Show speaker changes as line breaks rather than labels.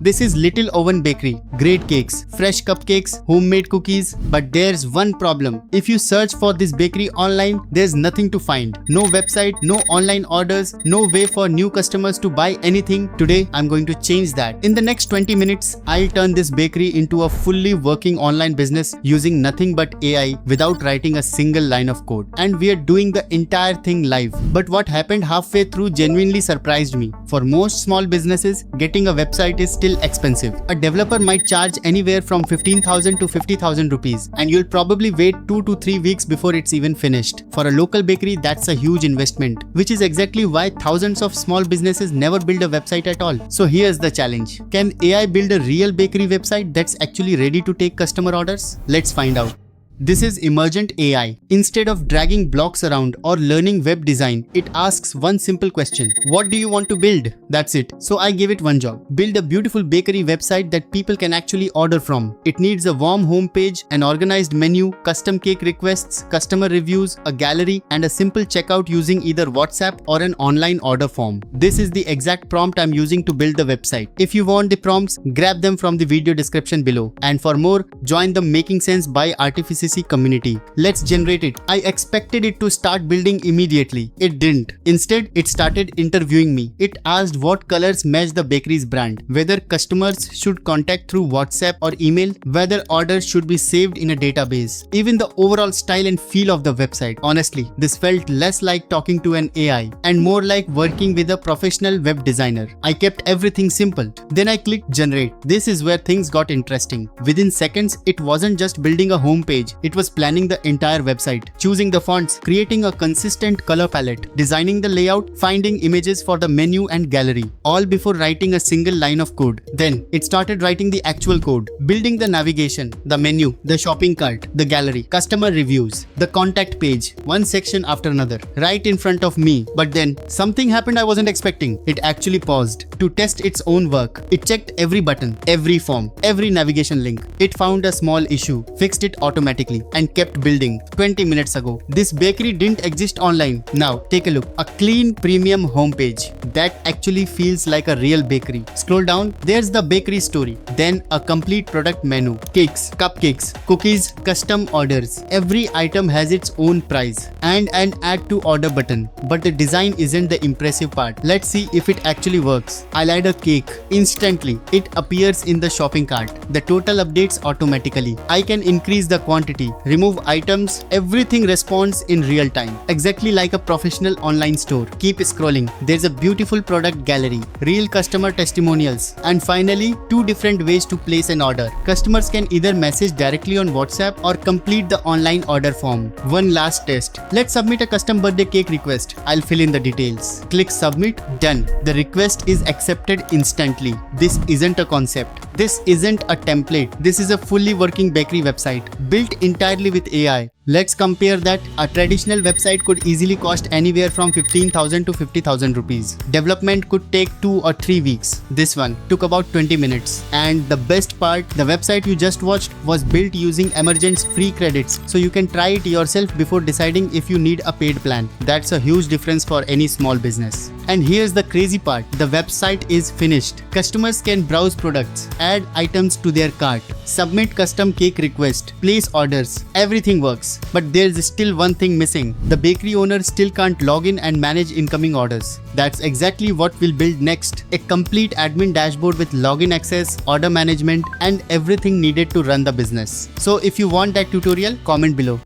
This is Little Oven Bakery. Great cakes, fresh cupcakes, homemade cookies. But there's one problem. If you search for this bakery online, there's nothing to find. No website, no online orders, no way for new customers to buy anything. Today, I'm going to change that. In the next 20 minutes, I'll turn this bakery into a fully working online business using nothing but AI without writing a single line of code. And we are doing the entire thing live. But what happened halfway through genuinely surprised me. For most small businesses, getting a website is still expensive. A developer might charge anywhere from 15,000 to 50,000 rupees, and you'll probably wait 2 to 3 weeks before it's even finished. For a local bakery, that's a huge investment, which is exactly why thousands of small businesses never build a website at all. So here's the challenge. Can AI build a real bakery website that's actually ready to take customer orders? Let's find out. This is Emergent AI. Instead of dragging blocks around or learning web design, it asks one simple question. What do you want to build? That's it. So I gave it one job. Build a beautiful bakery website that people can actually order from. It needs a warm homepage, an organized menu, custom cake requests, customer reviews, a gallery, and a simple checkout using either WhatsApp or an online order form. This is the exact prompt I'm using to build the website. If you want the prompts, grab them from the video description below. And for more, join the Making Sense by Artificicy Community. Let's generate it. I expected it to start building immediately. It didn't. Instead, it started interviewing me. It asked what colors match the bakery's brand, whether customers should contact through WhatsApp or email, whether orders should be saved in a database, even the overall style and feel of the website. Honestly, this felt less like talking to an AI and more like working with a professional web designer. I kept everything simple. Then I clicked generate. This is where things got interesting. Within seconds, it wasn't just building a homepage. It was planning the entire website, choosing the fonts, creating a consistent color palette, designing the layout, finding images for the menu and gallery, all before writing a single line of code. Then it started writing the actual code, building the navigation, the menu, the shopping cart, the gallery, customer reviews, the contact page, one section after another, right in front of me. But then something happened I wasn't expecting. It actually paused to test its own work. It checked every button, every form, every navigation link. It found a small issue, fixed it automatically, and kept building. 20 minutes ago, this bakery didn't exist online. Now, take a look. A clean premium homepage that actually feels like a real bakery. Scroll down, there's the bakery story. Then a complete product menu. Cakes, cupcakes, cookies, custom orders. Every item has its own price and an add to order button. But the design isn't the impressive part. Let's see if it actually works. I'll add a cake. Instantly, it appears in the shopping cart. The total updates automatically. I can increase the quantity, remove items, everything responds in real time, exactly like a professional online store. Keep scrolling. There's a beautiful product gallery, real customer testimonials, and finally, 2 different ways to place an order. Customers can either message directly on WhatsApp or complete the online order form. One last test. Let's submit a custom birthday cake request. I'll fill in the details. Click submit. Done. The request is accepted instantly. This isn't a concept. This isn't a template. This is a fully working bakery website built entirely with AI. Let's compare that. A traditional website could easily cost anywhere from 15,000 to 50,000 rupees. Development could take 2 or 3 weeks. This one took about 20 minutes. And the best part, the website you just watched was built using Emergent's free credits, so you can try it yourself before deciding if you need a paid plan. That's a huge difference for any small business. And here's the crazy part. The website is finished. Customers can browse products, add items to their cart, submit custom cake request, place orders. Everything works. But there's still one thing missing. The bakery owner still can't log in and manage incoming orders. That's exactly what we'll build next. A complete admin dashboard with login access, order management, and everything needed to run the business. So if you want that tutorial, comment below.